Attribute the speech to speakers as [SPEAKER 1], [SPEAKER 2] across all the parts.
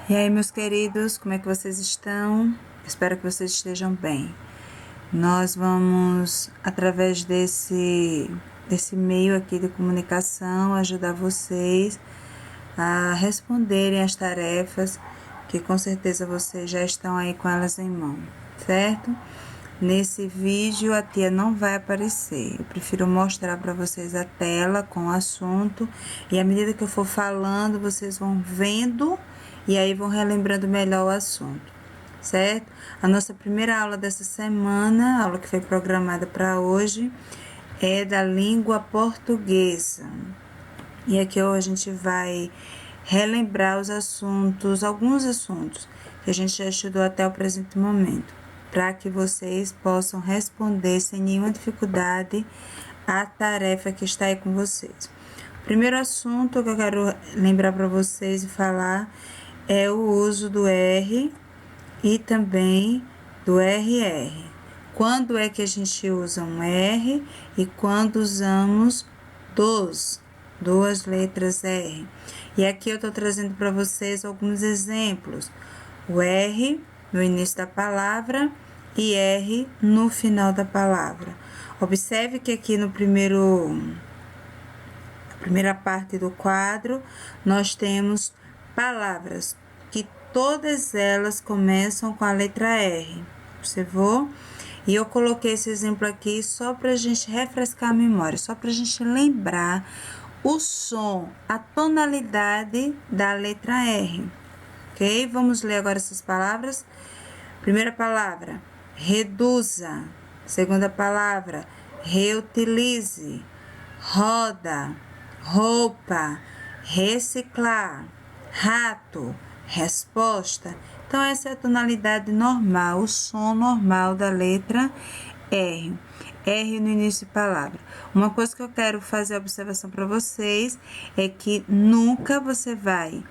[SPEAKER 1] E aí, meus queridos, como é que vocês estão? Espero que vocês estejam bem. Nós vamos, através desse meio aqui de comunicação, ajudar vocês a responderem as tarefas que com certeza vocês já estão aí com elas em mão, certo? Nesse vídeo a tia não vai aparecer, eu prefiro mostrar para vocês a tela com o assunto e à medida que eu for falando, vocês vão vendo e aí vão relembrando melhor o assunto, certo? A nossa primeira aula dessa semana, a aula que foi programada para hoje, é da língua portuguesa. E aqui a gente vai relembrar os assuntos, alguns assuntos que a gente já estudou até o presente momento, para que vocês possam responder sem nenhuma dificuldade a tarefa que está aí com vocês. O primeiro assunto que eu quero lembrar para vocês e falar é o uso do R e também do RR. Quando é que a gente usa um R e quando usamos duas letras R? E aqui eu estou trazendo para vocês alguns exemplos. O R no início da palavra e R no final da palavra. Observe que aqui na primeira parte do quadro, nós temos palavras que todas elas começam com a letra R. Observou? E eu coloquei esse exemplo aqui só para a gente refrescar a memória, só para a gente lembrar o som, a tonalidade da letra R. Ok? Vamos ler agora essas palavras. Primeira palavra, reduza. Segunda palavra, reutilize. Roda, roupa, reciclar, rato, resposta. Então, essa é a tonalidade normal, o som normal da letra R. R no início de palavra. Uma coisa que eu quero fazer a observação para vocês é que nunca você vai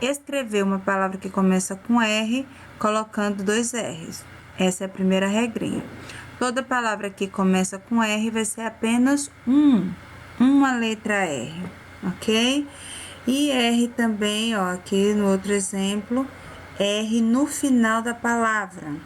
[SPEAKER 1] escrever uma palavra que começa com R colocando dois R's. Essa é a primeira regrinha. Toda palavra que começa com R vai ser apenas uma letra R, ok? E R também, ó, aqui no outro exemplo, R no final da palavra.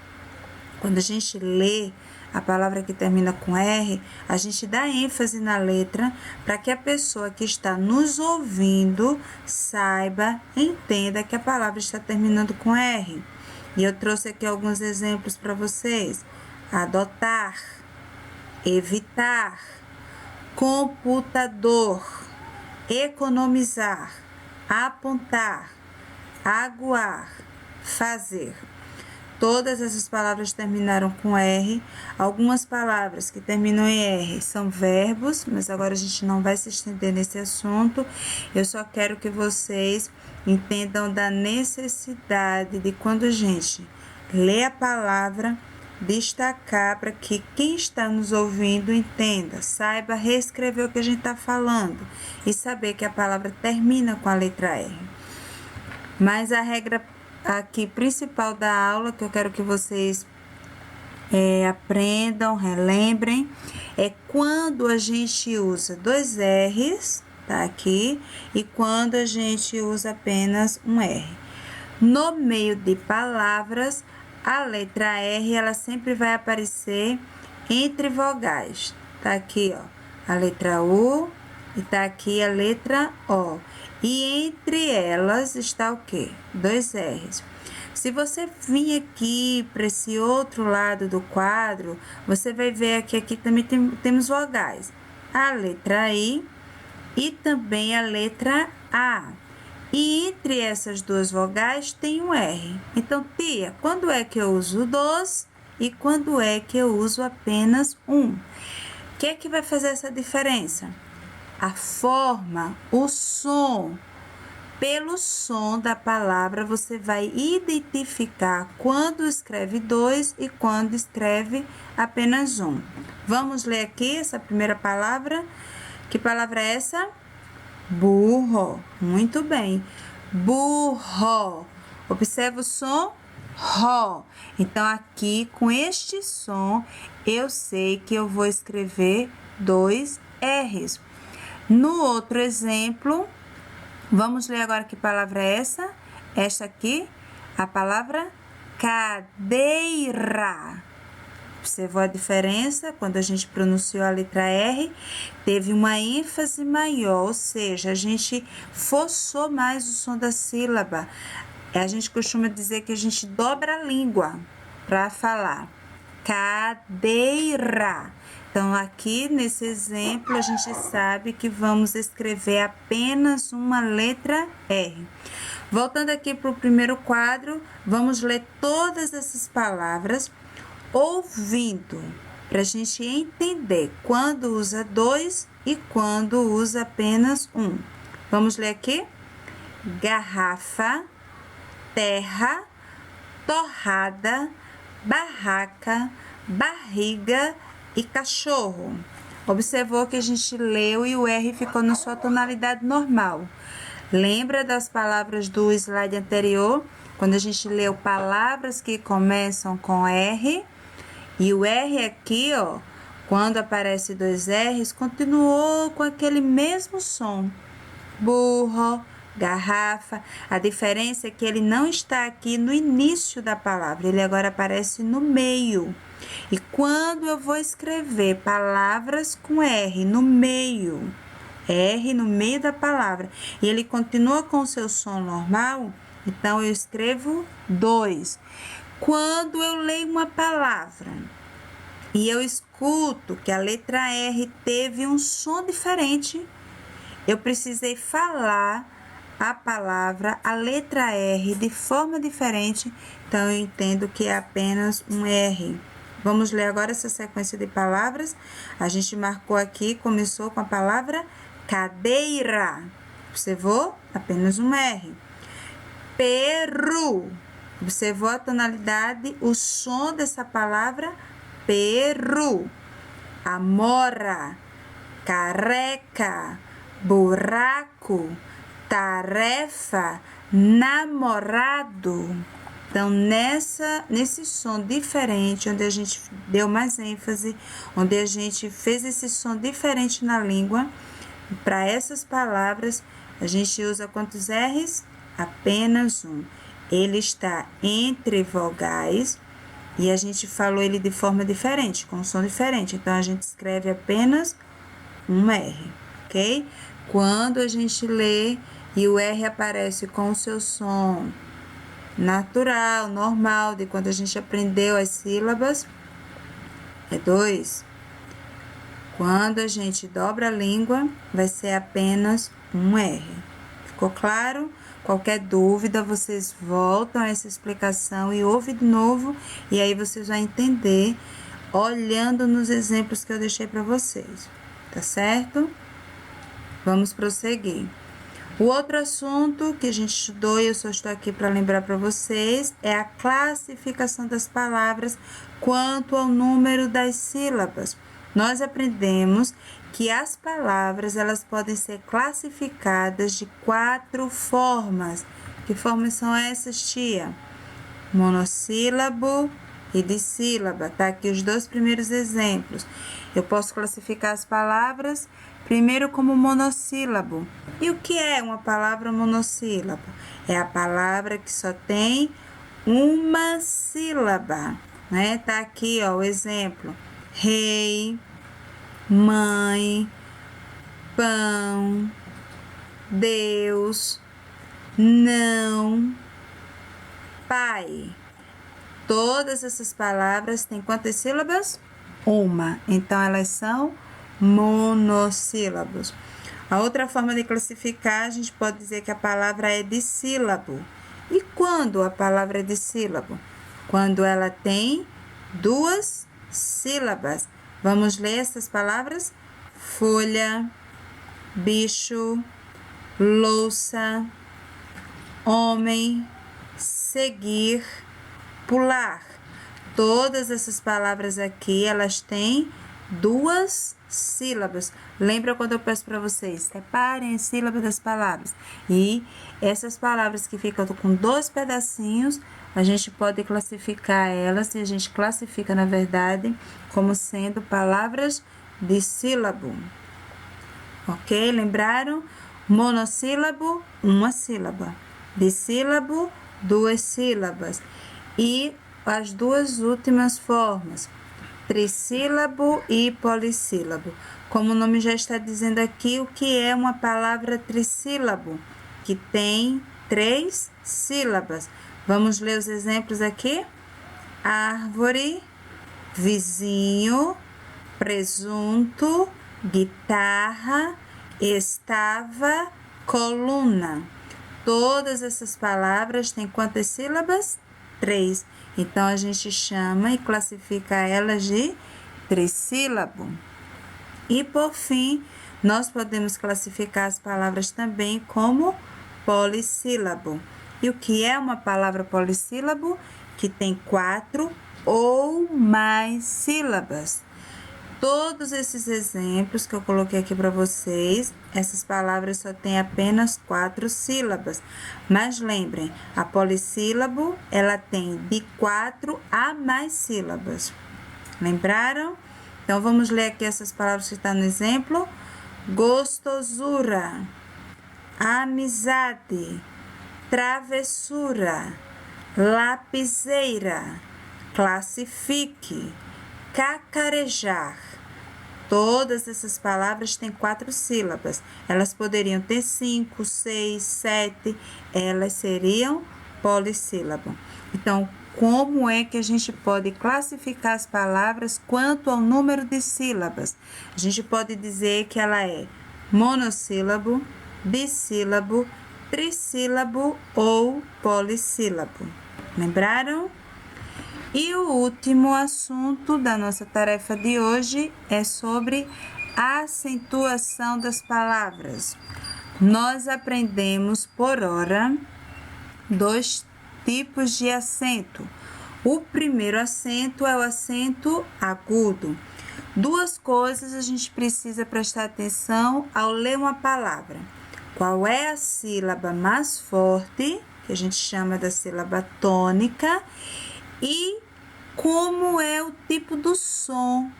[SPEAKER 1] Quando a gente lê a palavra que termina com R, a gente dá ênfase na letra para que a pessoa que está nos ouvindo saiba, entenda que a palavra está terminando com R. E eu trouxe aqui alguns exemplos para vocês. Adotar, evitar, computador, economizar, apontar, aguar, fazer. Todas essas palavras terminaram com R. Algumas palavras que terminam em R são verbos, mas agora a gente não vai se estender nesse assunto. Eu só quero que vocês entendam da necessidade de quando a gente lê a palavra, destacar para que quem está nos ouvindo entenda, saiba reescrever o que a gente está falando e saber que a palavra termina com a letra R. Mas a regra aqui principal da aula, que eu quero que vocês aprendam, relembrem, é quando a gente usa dois R's, tá aqui, e quando a gente usa apenas um R. No meio de palavras, a letra R, ela sempre vai aparecer entre vogais. Tá aqui, ó, a letra U e tá aqui a letra O. E entre elas está o quê? Dois R's. Se você vir aqui para esse outro lado do quadro, você vai ver que aqui também temos vogais. A letra I e também a letra A. E entre essas duas vogais tem um R. Então, tia, quando é que eu uso dois e quando é que eu uso apenas um? O que é que vai fazer essa diferença? A forma, o som. Pelo som da palavra, você vai identificar quando escreve dois e quando escreve apenas um. Vamos ler aqui essa primeira palavra. Que palavra é essa? Burro. Muito bem. Burro. Observa o som Ró. Então, aqui, com este som, eu sei que eu vou escrever dois R's. No outro exemplo, vamos ler agora que palavra é essa? esta aqui, a palavra cadeira. Observou a diferença? Quando a gente pronunciou a letra R, teve uma ênfase maior, ou seja, a gente forçou mais o som da sílaba. A gente costuma dizer que a gente dobra a língua para falar. Cadeira. Então, aqui nesse exemplo, a gente sabe que vamos escrever apenas uma letra R. Voltando aqui para o primeiro quadro, vamos ler todas essas palavras ouvindo, para a gente entender quando usa dois e quando usa apenas um. Vamos ler aqui? Garrafa, terra, torrada, barraca, barriga e cachorro. Observou que a gente leu e o R ficou na sua tonalidade normal. Lembra das palavras do slide anterior? Quando a gente leu palavras que começam com R, e o R aqui, ó, quando aparece dois R's, continuou com aquele mesmo som. Burro, garrafa. A diferença é que ele não está aqui no início da palavra, ele agora aparece no meio. E quando eu vou escrever palavras com R no meio, R no meio da palavra, e ele continua com o seu som normal, então eu escrevo dois. Quando eu leio uma palavra e eu escuto que a letra R teve um som diferente, eu precisei falar a palavra, a letra R, de forma diferente, então eu entendo que é apenas um R. Vamos ler agora essa sequência de palavras. A gente marcou aqui, começou com a palavra cadeira. Observou? Apenas um R. Peru. Observou a tonalidade, o som dessa palavra? Peru. Amora, careca, buraco, tarefa, namorado. Então, nesse som diferente, onde a gente deu mais ênfase, onde a gente fez esse som diferente na língua, para essas palavras, a gente usa quantos R's? Apenas um. Ele está entre vogais e a gente falou ele de forma diferente, com som diferente. Então, a gente escreve apenas um R, ok? Quando a gente lê e o R aparece com o seu som natural, normal, de quando a gente aprendeu as sílabas, é 2. Quando a gente dobra a língua, vai ser apenas um R. Ficou claro? Qualquer dúvida, vocês voltam a essa explicação e ouvem de novo, e aí vocês vão entender olhando nos exemplos que eu deixei para vocês, tá certo? Vamos prosseguir. O outro assunto que a gente estudou, e eu só estou aqui para lembrar para vocês, é a classificação das palavras quanto ao número das sílabas. Nós aprendemos que as palavras elas podem ser classificadas de 4 formas. Que formas são essas, tia? Monossílabo e dissílaba. Tá aqui os 2 primeiros exemplos. Eu posso classificar as palavras primeiro como monossílabo. E o que é uma palavra monossílabo? É a palavra que só tem uma sílaba, né? Tá aqui, ó, o exemplo. Rei, mãe, pão, Deus, não, pai. Todas essas palavras têm quantas sílabas? Uma. Então, elas são monossílabos. A outra forma de classificar, a gente pode dizer que a palavra é dissílabo. E quando a palavra é dissílabo? Quando ela tem 2 sílabas. Vamos ler essas palavras? Folha, bicho, louça, homem, seguir, pular. Todas essas palavras aqui, elas têm 2 sílabas. Lembra quando eu peço para vocês? Separem as sílabas das palavras. E essas palavras que ficam com 2 pedacinhos, a gente pode classificar elas, e a gente classifica, na verdade, como sendo palavras de sílabo. Ok? Lembraram? Monossílabo, uma sílaba. Dissílabo, duas sílabas. E as duas últimas formas, trissílabo e polissílabo. Como o nome já está dizendo aqui, o que é uma palavra trissílabo? Que tem 3 sílabas. Vamos ler os exemplos aqui? Árvore, vizinho, presunto, guitarra, estava, coluna. Todas essas palavras têm quantas sílabas? 3. Então, a gente chama e classifica elas de trissílabo. E, por fim, nós podemos classificar as palavras também como polissílabo. E o que é uma palavra polissílabo? Que tem 4 ou mais sílabas. Todos esses exemplos que eu coloquei aqui para vocês, essas palavras só têm apenas 4 sílabas. Mas lembrem, a polissílabo, ela tem de 4 a mais sílabas. Lembraram? Então, vamos ler aqui essas palavras que estão no exemplo. Gostosura, amizade, travessura, lapiseira, classifique, cacarejar. Todas essas palavras têm 4 sílabas. Elas poderiam ter 5, 6, 7. Elas seriam polissílabo. Então, como é que a gente pode classificar as palavras quanto ao número de sílabas? A gente pode dizer que ela é monossílabo, dissílabo, trissílabo ou polissílabo. Lembraram? E o último assunto da nossa tarefa de hoje é sobre a acentuação das palavras. Nós aprendemos por hora 2 tipos de acento. O primeiro acento é o acento agudo. 2 coisas a gente precisa prestar atenção ao ler uma palavra. Qual é a sílaba mais forte, que a gente chama da sílaba tônica, e como é o tipo do som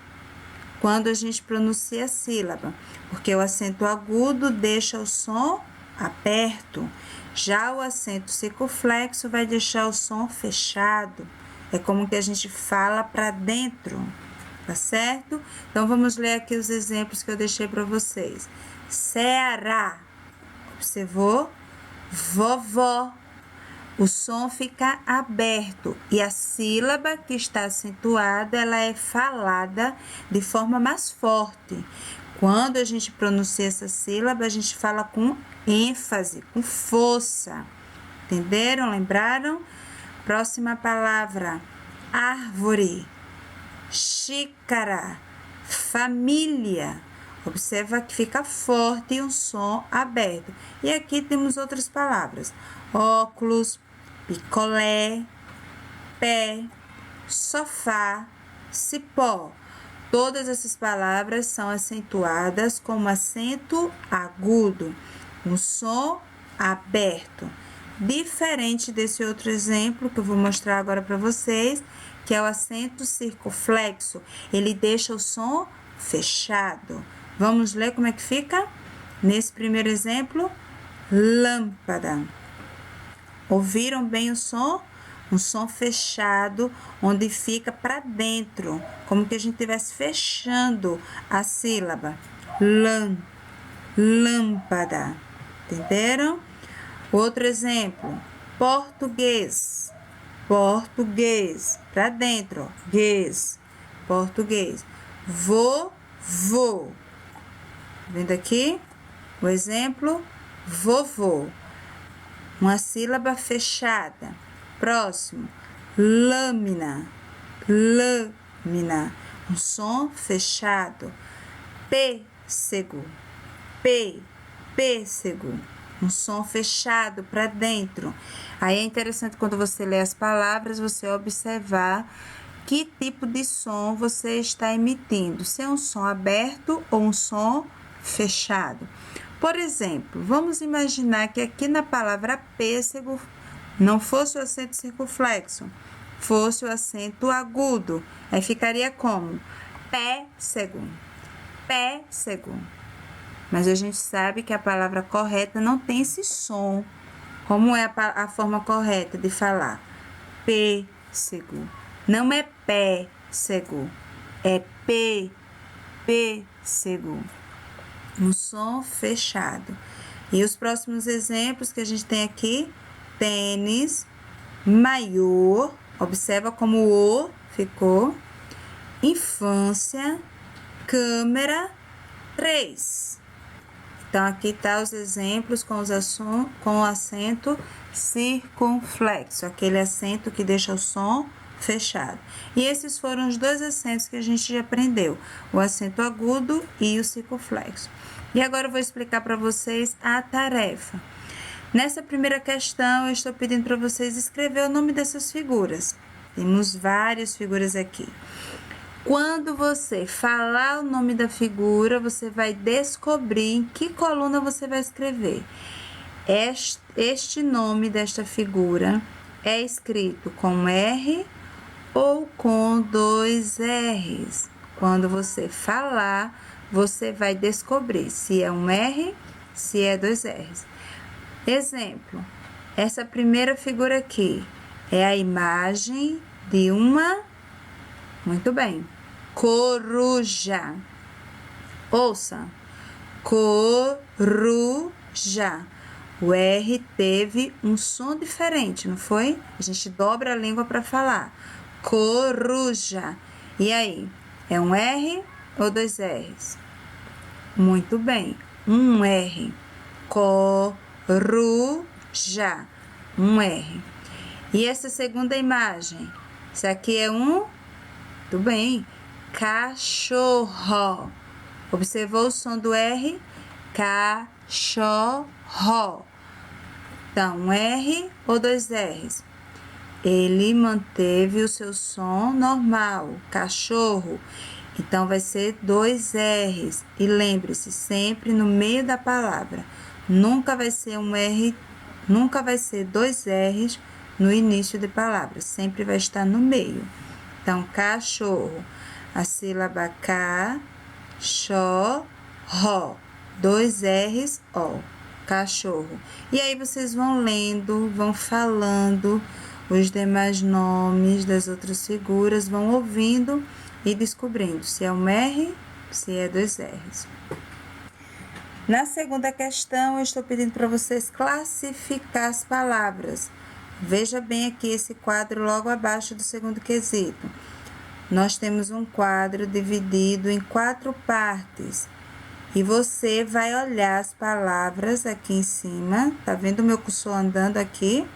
[SPEAKER 1] quando a gente pronuncia a sílaba, porque o acento agudo deixa o som aberto, já o acento circunflexo vai deixar o som fechado, é como que a gente fala para dentro, tá certo? Então, vamos ler aqui os exemplos que eu deixei para vocês. Ceará, observou? Vovó. O som fica aberto e a sílaba que está acentuada, ela é falada de forma mais forte. Quando a gente pronuncia essa sílaba, a gente fala com ênfase, com força. Entenderam? Lembraram? Próxima palavra, árvore, xícara, família. Observa que fica forte e um som aberto. E aqui temos outras palavras, óculos, picolé, pé, sofá, cipó. Todas essas palavras são acentuadas com acento agudo, um som aberto. Diferente desse outro exemplo que eu vou mostrar agora para vocês, que é o acento circunflexo. Ele deixa o som fechado. Vamos ler como é que fica? Nesse primeiro exemplo, lâmpada. Ouviram bem o som? Um som fechado, onde fica para dentro, como que a gente estivesse fechando a sílaba. Lâmpada. Entenderam? Outro exemplo, português. Português. Para dentro, ó. Guês. Português. Vovô. Vendo aqui o exemplo, vovô. Uma sílaba fechada. Próximo, lâmina. Lâmina. Um som fechado. Pêssego. Pêssego. Um som fechado para dentro. Aí é interessante quando você lê as palavras, você observar que tipo de som você está emitindo. Se é um som aberto ou um som fechado. Por exemplo, vamos imaginar que aqui na palavra pêssego não fosse o acento circunflexo, fosse o acento agudo. Aí ficaria como? Pêssego. Pêssego. Mas a gente sabe que a palavra correta não tem esse som. Como é a forma correta de falar? Pêssego. Não é pêssego, é pêssego. Um som fechado. E os próximos exemplos que a gente tem aqui: tênis, maiô, observa como o ficou, infância, câmera, 3. Então, aqui tá os exemplos com o acento circunflexo, aquele acento que deixa o som fechado. E esses foram os 2 acentos que a gente já aprendeu, o acento agudo e o circunflexo. E agora eu vou explicar para vocês a tarefa. Nessa primeira questão, eu estou pedindo para vocês escrever o nome dessas figuras. Temos várias figuras aqui. Quando você falar o nome da figura, você vai descobrir em que coluna você vai escrever. Este nome desta figura é escrito com R ou com 2 R's. Quando você falar, você vai descobrir se é um R, se é 2 R's. Exemplo, essa primeira figura aqui é a imagem de uma... Muito bem. Coruja. Ouça. Coruja. O R teve um som diferente, não foi? A gente dobra a língua para falar. Coruja. E aí? É um R ou 2 R's? Muito bem. Um R. Coruja. Um R. E essa segunda imagem? Isso aqui é um... Muito bem. Cachorro. Observou o som do R? Cachorro. Então, um R ou 2 R's? Ele manteve o seu som normal, cachorro. Então, vai ser 2 R's. E lembre-se, sempre no meio da palavra. Nunca vai ser um R, nunca vai ser 2 R's no início de palavra. Sempre vai estar no meio. Então, cachorro. A sílaba K, xó, ró. 2 R's, ó. Cachorro. E aí vocês vão lendo, vão falando os demais nomes das outras figuras, vão ouvindo e descobrindo se é um R, se é 2 R's. Na segunda questão, eu estou pedindo para vocês classificar as palavras. Veja bem aqui esse quadro logo abaixo do segundo quesito. Nós temos um quadro dividido em 4 partes. E você vai olhar as palavras aqui em cima. Tá vendo o meu cursor andando aqui?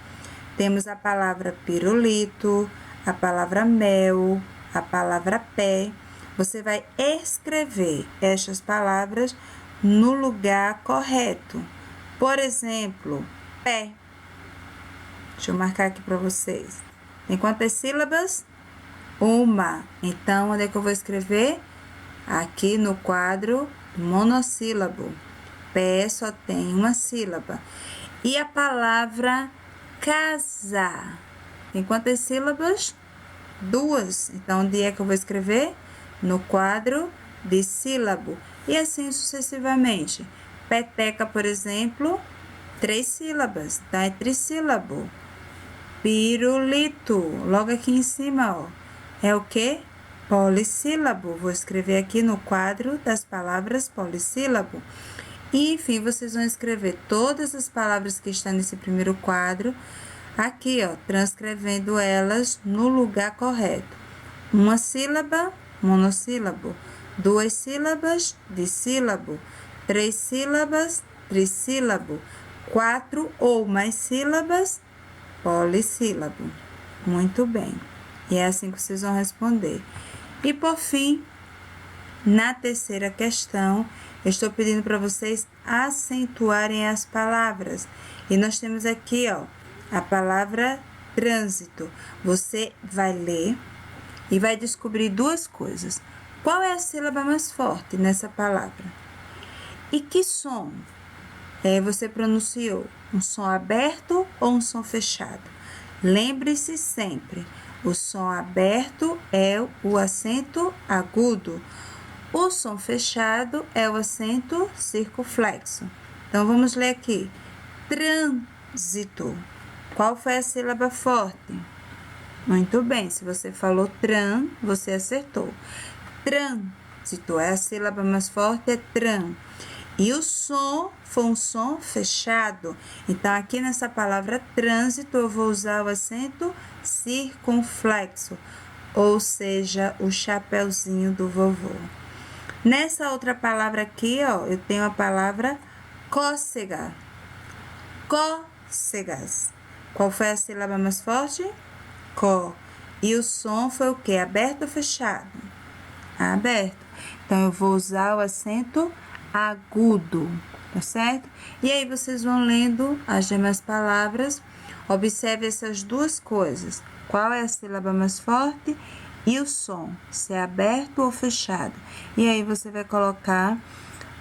[SPEAKER 1] Temos a palavra pirulito, a palavra mel, a palavra pé. Você vai escrever estas palavras no lugar correto. Por exemplo, pé. Deixa eu marcar aqui para vocês. Tem quantas sílabas? Uma. Então, onde é que eu vou escrever? Aqui no quadro monossílabo. Pé só tem uma sílaba. E a palavra casa. Tem quantas sílabas? 2. Então, onde é que eu vou escrever? No quadro de sílabo. E assim sucessivamente. Peteca, por exemplo, 3 sílabas. Então, é trissílabo. Pirulito. Logo aqui em cima, ó. É o quê? Polissílabo. Vou escrever aqui no quadro das palavras polissílabo. E, enfim, vocês vão escrever todas as palavras que estão nesse primeiro quadro, aqui, ó, transcrevendo elas no lugar correto. Uma sílaba, monossílabo. 2 sílabas, dissílabo. 3 sílabas, trissílabo. 4 ou mais sílabas, polissílabo. Muito bem. E é assim que vocês vão responder. E por fim, na terceira questão, eu estou pedindo para vocês acentuarem as palavras. E nós temos aqui, ó, a palavra trânsito. Você vai ler e vai descobrir 2 coisas. Qual é a sílaba mais forte nessa palavra? E que som você pronunciou? Um som aberto ou um som fechado? Lembre-se sempre, o som aberto é o acento agudo. O som fechado é o acento circunflexo. Então, vamos ler aqui. Trânsito. Qual foi a sílaba forte? Muito bem, se você falou tran, você acertou. Trânsito é a sílaba mais forte, é tran. E o som foi um som fechado. Então, aqui nessa palavra trânsito, eu vou usar o acento circunflexo, ou seja, o chapeuzinho do vovô. Nessa outra palavra aqui, ó, eu tenho a palavra cócega. Cócegas. Qual foi a sílaba mais forte? Có. E o som foi o quê? Aberto ou fechado? Aberto. Então, eu vou usar o acento agudo, tá certo? E aí, vocês vão lendo as demais palavras. Observe essas duas coisas. Qual é a sílaba mais forte e o som, se é aberto ou fechado. E aí, você vai colocar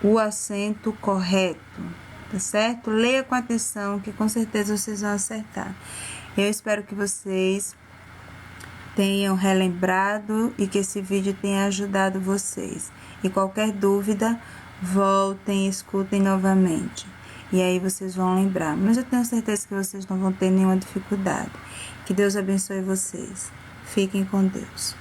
[SPEAKER 1] o acento correto, tá certo? Leia com atenção, que com certeza vocês vão acertar. Eu espero que vocês tenham relembrado e que esse vídeo tenha ajudado vocês. E qualquer dúvida, voltem e escutem novamente. E aí vocês vão lembrar. Mas eu tenho certeza que vocês não vão ter nenhuma dificuldade. Que Deus abençoe vocês. Fiquem com Deus.